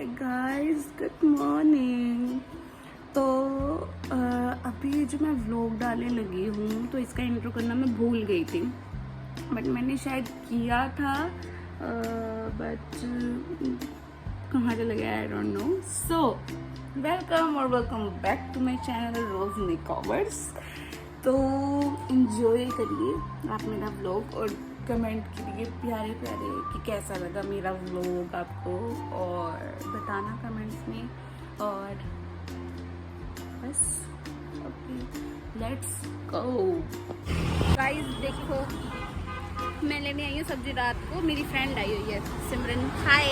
Guys, good morning. तो अभी जो मैं व्लॉग डालने लगी हूँ तो इसका इंट्रो करना मैं भूल गई थी, बट मैंने शायद किया था, बट कहाँ चला गया I don't know. So welcome और welcome back to my channel Rose makeovers. तो इंजॉय करिए आप मेरा व्लॉग और कमेंट कीजिए प्यारे प्यारे कि कैसा लगा मेरा व्लॉग आपको, और बताना कमेंट्स में। और बस अभी लेट्स गो। गाइस देखो, मैं लेने आई हूँ सब्जी रात को, मेरी फ्रेंड आई हुई है सिमरन। हाय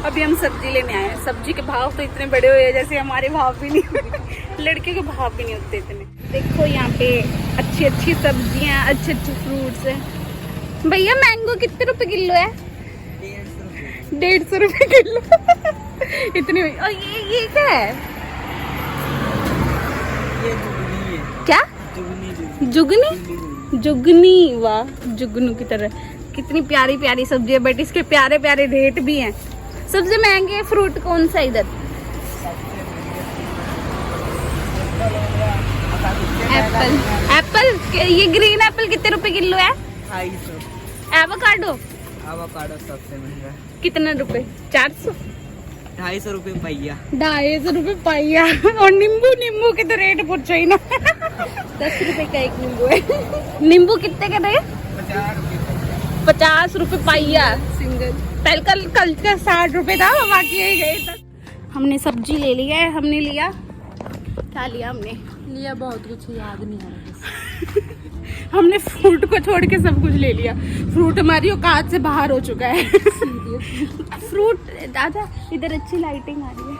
अभी हम सब्जी लेने आए हैं। सब्जी के भाव तो इतने बड़े हुए हैं जैसे हमारे भाव भी नहीं होते, लड़के के भाव भी नहीं होते इतने। देखो यहाँ पे अच्छी अच्छी सब्जियाँ, अच्छे अच्छे फ्रूट्स हैं। भैया मैंगो कितने रुपए किलो है? 150 रुपए किलो इतनी। और ये क्या है? ये जुगनी है। क्या? जुगनी? जुगनी, वाह, जुगनू की तरह। कितनी प्यारी प्यारी सब्जी है, बट इसके प्यारे प्यारे रेट भी हैं। सबसे महंगे फ्रूट कौन सा इधर? एप्पल। एप्पल ये ग्रीन एप्पल कितने रुपए किलो है? 250। एवोकाडो? एवोकाडो सबसे महंगा। कितने रुपए? 400? 250 रुपये पहिया। 250 रुपए पाइया। और नींबू के तो रेट पूछो ही ना 10 रुपए का एक नींबू है। नींबू कितने का है? 50 रुपए पाइया सिंगल। पहले कल का 60 रुपए था, बाकी यही गए तक। हमने सब्जी ले लिया है। हमने लिया क्या लिया? हमने लिया बहुत कुछ, याद नहीं आ रहा। हमने फ्रूट को छोड़ के सब कुछ ले लिया। फ्रूट हमारी औकात से बाहर हो चुका है। फ्रूट दादा इधर अच्छी लाइटिंग आ रही है।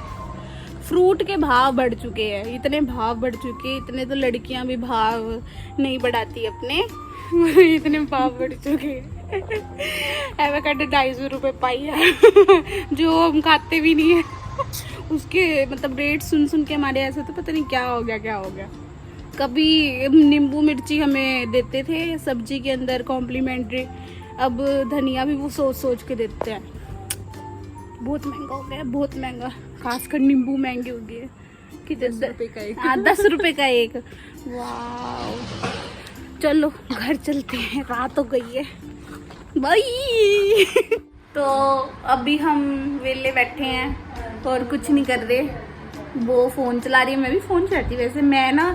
फ्रूट के भाव बढ़ चुके हैं, इतने भाव बढ़ चुके, इतने तो लड़कियां भी भाव नहीं बढ़ाती अपने इतने भाव बढ़ चुके हैं। एवोकाडो 250 रुपए पाइया जो हम खाते भी नहीं है। उसके मतलब रेट सुन सुन के हमारे ऐसा तो पता नहीं क्या हो गया। कभी नींबू मिर्ची हमें देते थे सब्जी के अंदर कॉम्प्लीमेंट्री, अब धनिया भी वो सोच सोच के देते हैं। बहुत महंगा हो गया, बहुत महंगा। खासकर नींबू महंगे हो गए कि 10 रुपए का एक। हाँ 10 रुपए का एक। वाह, चलो घर चलते हैं, रात हो गई है। बाय। तो अभी हम वेले बैठे हैं और कुछ नहीं कर रहे। वो फ़ोन चला रही है, मैं भी फ़ोन चलाती हूँ वैसे। मैं ना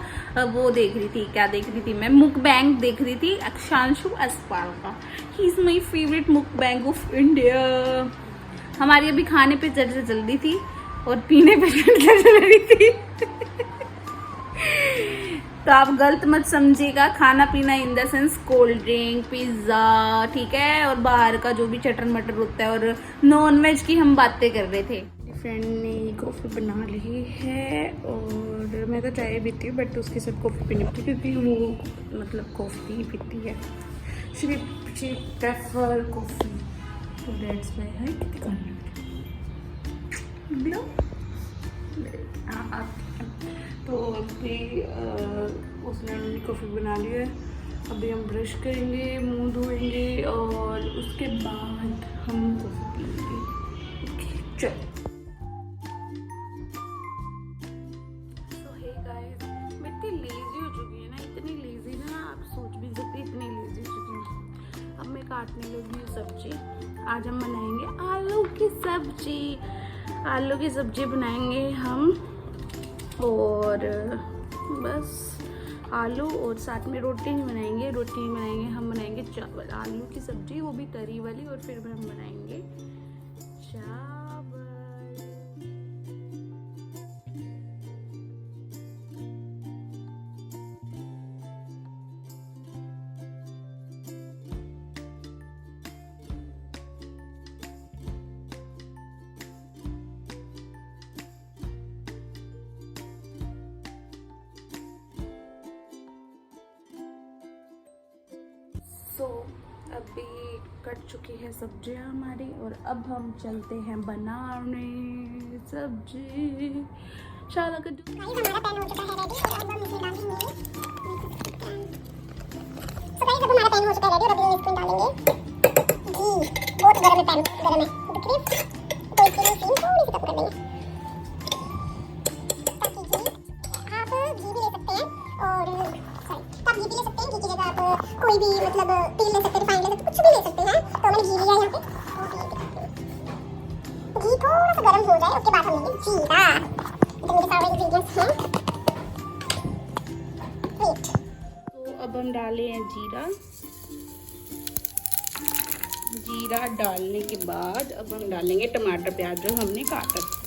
वो देख रही थी, क्या देख रही थी मैं? मुकबैंग देख रही थी अक्षांशु एस्पार का। He is my favourite mukbang of India. हमारी अभी खाने पे चर्चा चल रही थी और पीने पे चर्चा चल रही थी तो आप गलत मत समझिएगा। खाना पीना in the sense cold drink, pizza, ठीक है, और बाहर का जो भी चटर मटर होता है, और नॉन वेज की हम बातें कर रहे थे। फ्रेंड ने कॉफ़ी बना ली है और मैं तो चाय पीती हूँ, बट उसके साथ कॉफ़ी पीनी पड़ती है क्योंकि वो मतलब कॉफ़ी पीती है। शी प्रेफर कॉफ़ी, तो दैट्स व्हाई है। तो अभी उसने कॉफ़ी बना ली है। अभी हम ब्रश करेंगे, मुंह धोएंगे और उसके बाद हम कॉफ़ी पीएंगे। ओके चलो। तो हे गाइस, मैं इतनी लेज़ी हो चुकी है ना, इतनी लेज़ी ना आप सोच भी सकते, इतनी लेज़ी हो चुकी हूँ। अब मैं काटने लगी हूँ सब्जी। आज हम बनाएंगे आलू की सब्जी। आलू की सब्जी बनाएंगे हम, और बस आलू और साथ में रोटी नहीं बनाएंगे। रोटी नहीं बनाएंगे, हम बनाएंगे चावल। आलू की सब्जी, वो भी तरी वाली, और फिर हम बनाएंगे चावल। तो अभी कट चुकी है सब्जियां हमारी, और अब हम चलते हैं बनाने सब्जी। शाला का हमारा पैन हो चुका है रेडी, और अब हम इसमें डालेंगे। तो गाइस अब हमारा पैन हो चुका है रेडी, और अब हम इसमें डालेंगे घी। बहुत गर्म है पैन, गर्म है। कोई भी मतलब तेल ले सकते हैं, रिफाइंड ले सकते हैं, कुछ भी ले सकते हैं। तो मैंने घी लिया यहाँ पे। घी थोड़ा सा गर्म हो जाए उसके बाद हम लेंगे जीरा। तो मेरे सारे इंग्रेडिएंट्स हैं। वेट। तो अब हम डाले हैं जीरा। जीरा डालने के बाद अब हम डालेंगे टमाटर प्याज जो हमने काटा था।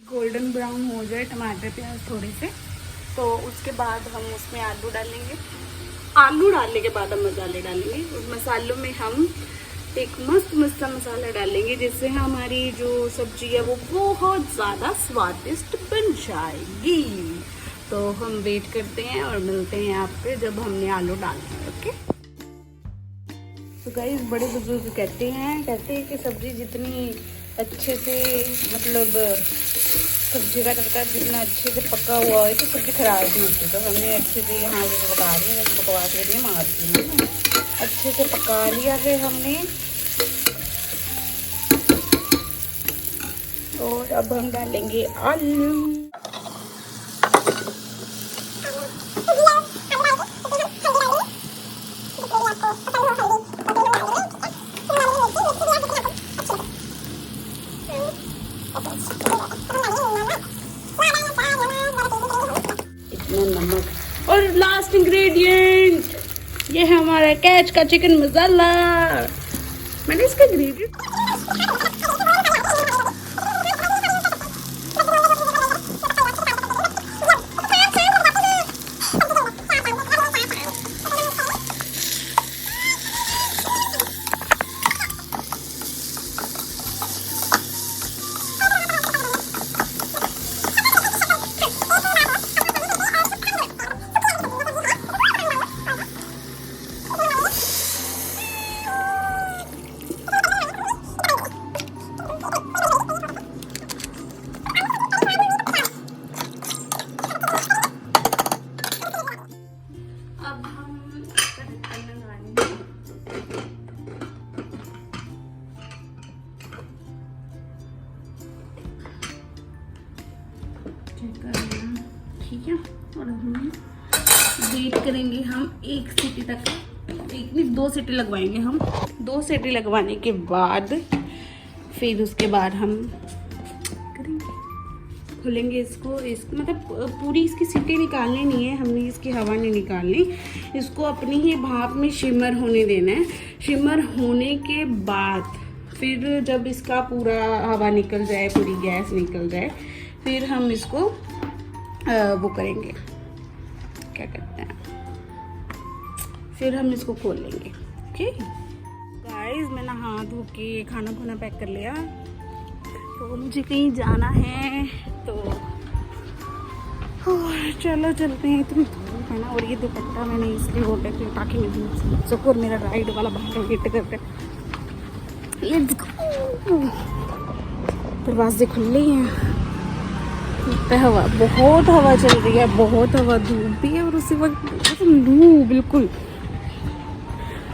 गोल्डन ब्राउन हो जाए टमाटर प्याज थोड़े से, तो उसके बाद हम उसमें आलू डालेंगे। आलू डालने के बाद हम मसाले डालेंगे। उस मसालों में हम एक मस्त मसाला डालेंगे जिससे हमारी जो सब्जी है वो बहुत ज़्यादा स्वादिष्ट बन जाएगी। तो हम वेट करते हैं और मिलते हैं आपसे जब हमने आलू डालना है। ओके। तो गाइस बड़े बुजुर्ग कहते हैं कि सब्जी जितनी अच्छे से मतलब सब्जी का तड़का जितना अच्छे से पका हुआ है तो सब्जी खराब नहीं होती। तो हमने अच्छे से यहाँ पे पका रही है, बकवास के लिए मारती हूँ। अच्छे से पका लिया है हमने। और अब हम डालेंगे आलू। नमक और लास्ट इंग्रेडिएंट ये है हमारा कैच का चिकन मसाला। मैंने इसका इंग्रेडिएंट ठीक है। और हमें वेट करेंगे हम एक सीटी तक, एक नहीं 2 सीटी लगवाएंगे हम। 2 सीटी लगवाने के बाद फिर उसके बाद हम करेंगे खोलेंगे इसको। मतलब पूरी इसकी सीटी निकालनी नहीं है, हमने इसकी हवा नहीं निकालनी। इसको अपनी ही भाप में शिमर होने देना है। शिमर होने के बाद फिर जब इसका पूरा हवा निकल जाए, पूरी गैस निकल जाए, फिर हम इसको वो करेंगे, क्या कहते हैं, फिर हम इसको खोल लेंगे। ओके गाइस, मैं नहा धो के खाना खुना पैक कर लिया। तो मुझे कहीं जाना है तो चलो चलते हैं। इतनी धूप है ना, और ये दुपट्टा मैंने इसलिए ओढ़ के ताकि मैं धूप से बच सकूं। और मेरा राइड वाला बाहर वेट करते हैं। दरवाजे खुले हैं, हवा बहुत हवा चल रही है, बहुत हवा, धूप भी है और उसी वक्त लू बिल्कुल।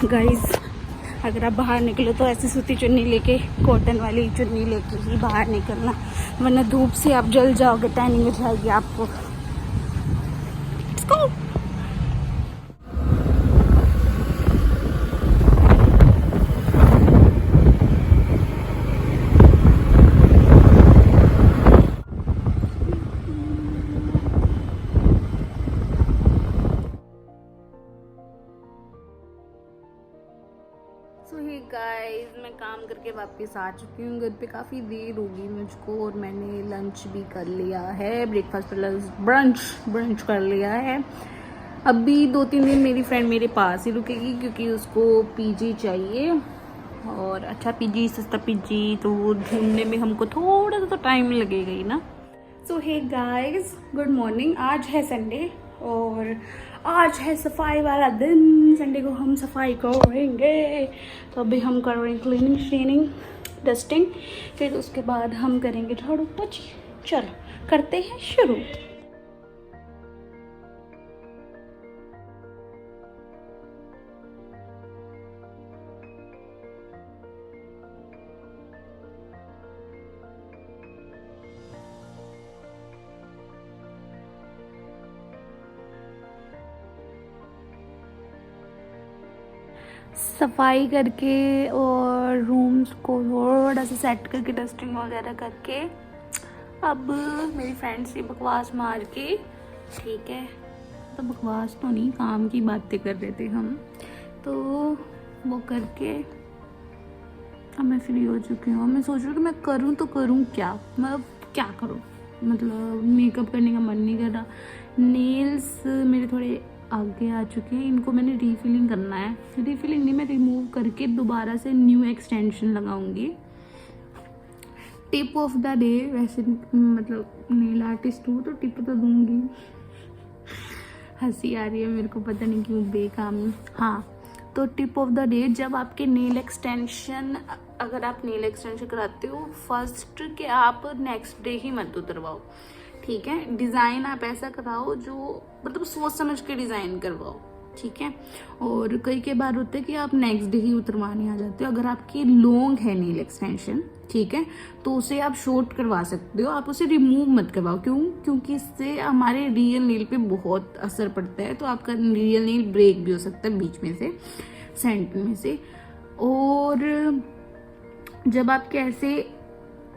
गाइस अगर आप बाहर निकलो तो ऐसी सूती चुन्नी लेके, कॉटन वाली चुन्नी लेके ही बाहर निकलना, वरना धूप से आप जल जाओगे, टैनिंग हो जाएगी आपको। Let's go! So hey guys, मैं काम करके वापस आ चुकी हूँ। घर पे काफ़ी देर होगी मुझको और मैंने लंच भी कर लिया है, ब्रेकफास्ट प्लस ब्रंच कर लिया है। अभी 2-3 दिन मेरी फ्रेंड मेरे पास ही रुकेगी क्योंकि उसको पीजी चाहिए, और अच्छा पीजी, सस्ता पीजी, तो ढूंढने में हमको थोड़ा सा तो टाइम लगेगा ही ना। सो हे गाइस, गुड मॉर्निंग। आज है संडे और आज है सफाई वाला दिन। संडे को हम सफाई करेंगे। तो अभी हम कर रहे हैं क्लीनिंग, श्रीनिंग, डस्टिंग, फिर उसके बाद हम करेंगे झाड़ू पोछी। चलो करते हैं शुरू। सफाई करके और रूम्स को थोड़ा सा सेट करके डस्टिंग वगैरह करके अब मेरी फ्रेंड से बकवास मार के, ठीक है, तो बकवास तो नहीं, काम की बातें कर रहे थे हम, तो वो करके अब मैं फ्री हो चुकी हूँ। मैं सोच रही हूँ कि मैं करूँ तो करूँ क्या, मतलब क्या करूँ, मतलब मेकअप करने का मन नहीं कर रहा। नेल्स मेरे थोड़े आगे आ चुके हैं, इनको मैंने रीफिलिंग करना है, रीफिलिंग नहीं, मैं रिमूव करके दोबारा से न्यू एक्सटेंशन लगाऊंगी। टिप ऑफ द डे, वैसे मतलब नेल आर्टिस्ट हूँ तो टिप तो दूंगी। हंसी आ रही है मेरे को, पता नहीं क्यों, बेकामी। हाँ, तो टिप ऑफ द डे, जब आपके नेल एक्सटेंशन, अगर आप नेल एक्सटेंशन कराते हो फर्स्ट के आप नेक्स्ट डे ही मत उतरवाओ, ठीक है। डिज़ाइन आप ऐसा कराओ जो मतलब सोच समझ के डिज़ाइन करवाओ, ठीक है। और कई बार होता है कि आप नेक्स्ट डे ही उतरवाने आ जाते हो। अगर आपकी लॉन्ग है नेल एक्सटेंशन, ठीक है, तो उसे आप शॉर्ट करवा सकते हो, आप उसे रिमूव मत करवाओ। क्योंकि इससे हमारे रियल नेल पे बहुत असर पड़ता है, तो आपका रियल नेल ब्रेक भी हो सकता है बीच में से, सेंटर में से। और जब आपके ऐसे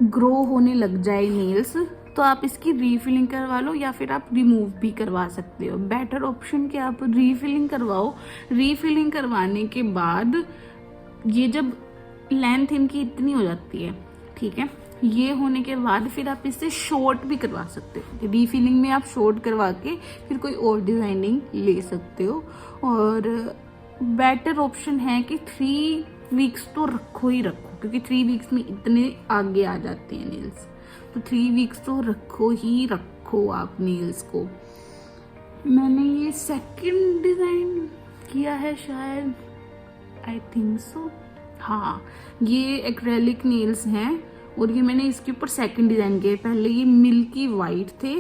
ग्रो होने लग जाए नेल्स, तो आप इसकी रीफिलिंग करवा लो या फिर आप रिमूव भी करवा सकते हो। बेटर ऑप्शन कि आप रीफिलिंग करवाओ। रीफिलिंग करवाने के बाद ये जब लेंथ इनकी इतनी हो जाती है, ठीक है, ये होने के बाद फिर आप इससे शॉर्ट भी करवा सकते हो। रीफिलिंग में आप शॉर्ट करवा के फिर कोई और डिजाइनिंग ले सकते हो। और बेटर ऑप्शन है कि 3 वीक्स तो रखो ही रखो, क्योंकि 3 वीक्स में इतने आगे आ जाते हैं नेल्स, तो 3 वीक्स तो रखो ही रखो आप नेल्स को। मैंने ये सेकंड डिज़ाइन किया है शायद, आई थिंक सो। हाँ, ये एक्रेलिक नेल्स हैं और ये मैंने इसके ऊपर सेकंड डिज़ाइन किया। पहले ये मिल्की वाइट थे,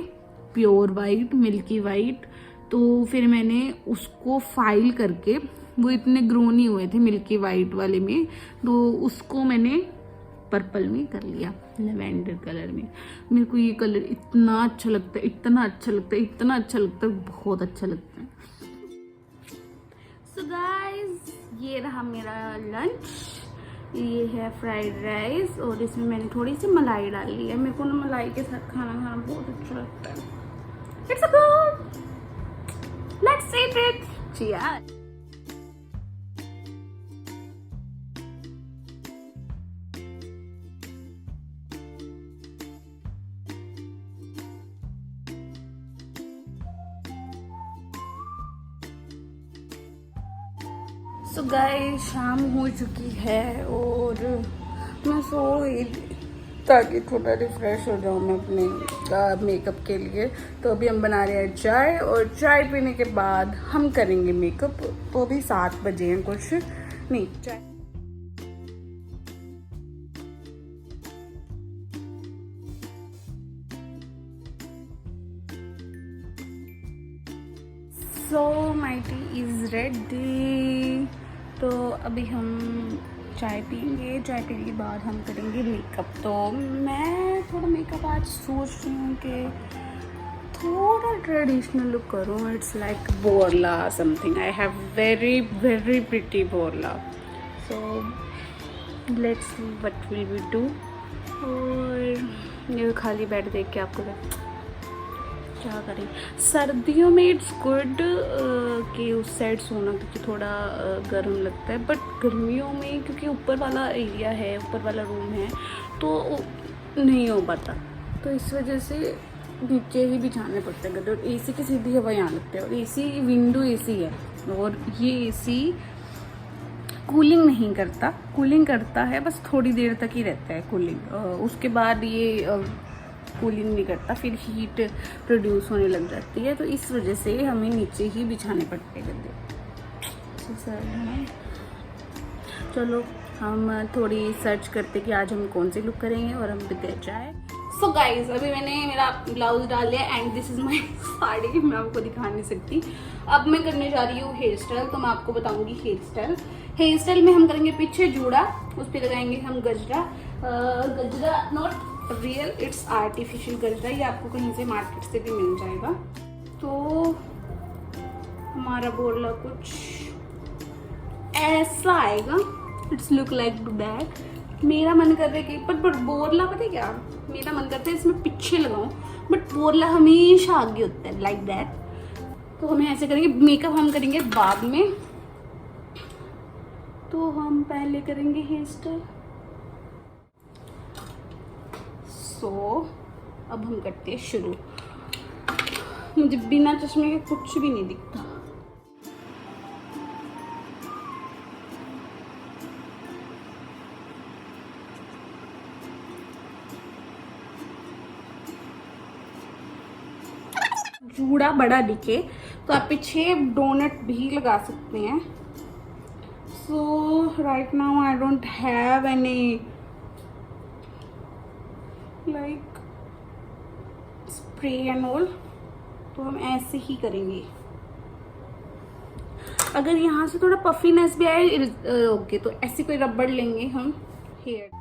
प्योर वाइट, मिल्की वाइट, तो फिर मैंने उसको फाइल करके, वो इतने ग्रो नहीं हुए थे मिल्की वाइट वाले में, तो उसको मैंने पर्पल में कर लिया, लेवेंडर कलर में। मेरे को ये कलर इतना अच्छा लगता है, इतना अच्छा लगता है, इतना अच्छा लगता है, बहुत अच्छा लगता है। सो गाइस, ये रहा मेरा लंच। ये है फ्राइड राइस और इसमें मैंने थोड़ी सी मलाई डाली है। मेरे को ना मलाई के साथ खाना खाना बहुत अच्छा लगता है। It's a good, let's eat it, cheers. So guys, शाम हो चुकी है और मैं सो रही थी ताकि थोड़ा रिफ्रेश हो जाऊँ मैं अपने मेकअप के लिए। तो अभी हम बना रहे हैं चाय और चाय पीने के बाद हम करेंगे मेकअप। तो अभी 7 बजे हैं कुछ, नहीं चाय। So my T is ready. तो अभी हम चाय पियेंगे, चाय पीने के बाद हम करेंगे मेकअप। तो मैं थोड़ा मेकअप आज सोच रही हूँ कि थोड़ा ट्रेडिशनल लुक करूँ। It's like borla something, I have very very pretty borla, so let's see what will we do. और ये खाली बेड देख के आपको क्या करें। सर्दियों में इट्स गुड कि उस साइड सोना, क्योंकि थोड़ा गर्म लगता है, बट गर्मियों में क्योंकि ऊपर वाला एरिया है, ऊपर वाला रूम है, तो नहीं हो पाता। तो इस वजह से नीचे ही बिछाने पड़ते हैं गद्दे। और एसी की सीधी हवा यहाँ लगती है, और एसी विंडो एसी है, और ये एसी कूलिंग नहीं करता। कूलिंग करता है बस थोड़ी देर तक ही रहता है कूलिंग, उसके बाद ये कूलिंग नहीं करता, फिर हीट प्रोड्यूस होने लग जाती है। तो इस वजह से हमें नीचे ही बिछाने पड़ते हैं गद्दे। चलो हम थोड़ी सर्च करते कि आज हम कौन सी लुक करेंगे और हम बिता जाए। सो गाइज, अभी मैंने मेरा ब्लाउज डाल लिया and this is my sari. मैं आपको दिखा नहीं सकती। अब मैं करने जा रही हूँ हेयर स्टाइल, तो मैं आपको बताऊंगी हेयर स्टाइल। हेयर स्टाइल में हम करेंगे पीछे जूड़ा, उस पर लगाएंगे हम गजरा। गजरा नॉट रियल, इट्स आर्टिफिशियल गजरा, ये आपको कहीं से मार्केट से भी मिल जाएगा। तो हमारा बोरला कुछ ऐसा आएगा, it's look like to that. मेरा मन कर रहा है कि पर बोरला पता है क्या, मेरा मन करता है इसमें पीछे लगाऊं, बट बोरला हमेशा आगे होता है लाइक दैट। तो हमें ऐसे करेंगे, मेकअप हम करेंगे बाद में। तो हम पहले करेंगे हेयर स्टाइल। सो अब हम करते हैं शुरू। मुझे बिना चश्मे के कुछ भी नहीं दिखता। जूड़ा बड़ा दिखे तो आप पीछे डोनट भी लगा सकते हैं। So right now I don't have any like spray and all, तो हम ऐसे ही करेंगे। अगर यहाँ से थोड़ा पफीनेस भी आए ओके, तो ऐसी कोई रबड़ लेंगे हम हेयर।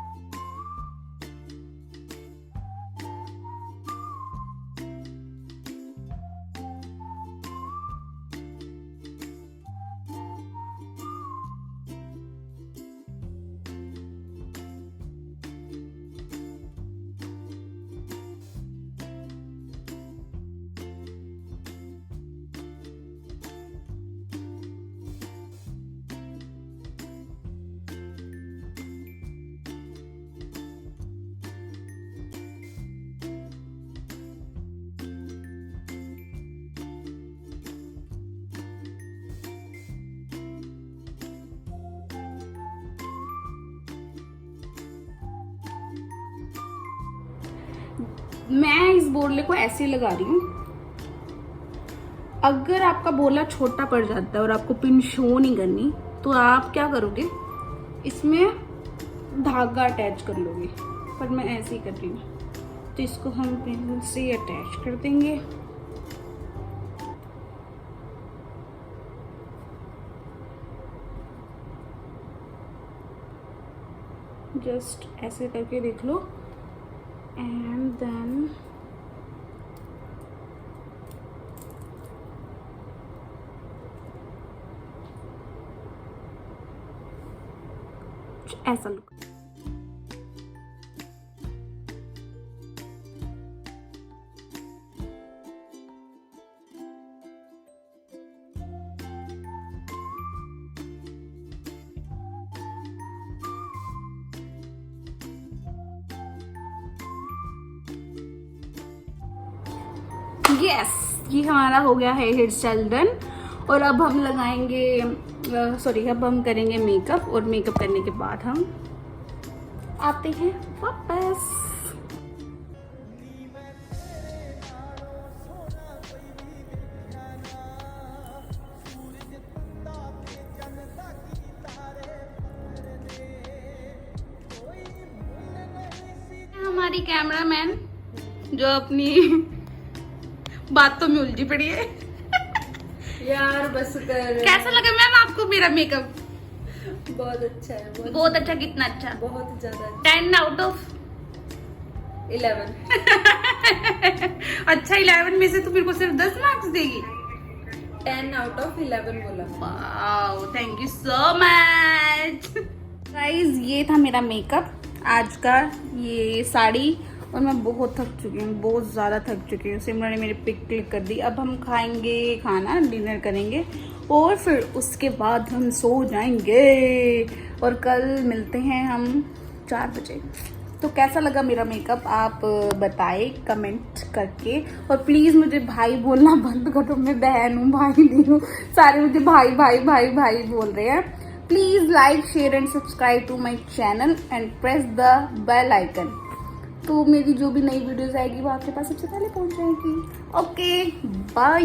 मैं इस बोरले को ऐसे लगा रही हूँ। अगर आपका बोला छोटा पड़ जाता है और आपको पिन शो नहीं करनी, तो आप क्या करोगे, इसमें धागा अटैच कर लोगे। पर मैं ऐसे ही कर रही हूँ, तो इसको हम पिन से अटैच कर देंगे। जस्ट ऐसे करके देख लो। And then ऐसा लुक। यस, ये हमारा हो गया है हेयर स्टाइल डन। और अब हम लगाएंगे अब हम करेंगे मेकअप, और मेकअप करने के बाद हम आते हैं वापस। हमारी कैमरामैन जो अपनी बातों में उलझी पड़ी है। यार बस कर। कैसा लगा मैम आपको मेरा मेकअप? बहुत अच्छा है। बहुत अच्छा। कितना अच्छा? बहुत ज्यादा। 10 आउट ऑफ 11। अच्छा, 11 में से तो मेरे को सिर्फ 10 मार्क्स देगी। 10 आउट ऑफ 11 बोला। Wow, thank you so much guys. ये था मेरा मेकअप आज का, ये साड़ी। और मैं बहुत थक चुकी हूँ, बहुत ज़्यादा थक चुकी हूँ। सिमरन ने मेरी पिक क्लिक कर दी। अब हम खाएंगे खाना, डिनर करेंगे, और फिर उसके बाद हम सो जाएंगे। और कल मिलते हैं हम 4 बजे। तो कैसा लगा मेरा मेकअप आप बताएं कमेंट करके। और प्लीज़ मुझे भाई बोलना बंद करो, मैं बहन हूँ, भाई नहीं हूँ। सारे मुझे भाई भाई भाई भाई बोल रहे हैं। Please like share and subscribe to my channel and press the bell icon. तो मेरी जो भी नई वीडियोस आएगी वो आपके पास सबसे पहले पहुंच जाएगी। Okay, bye.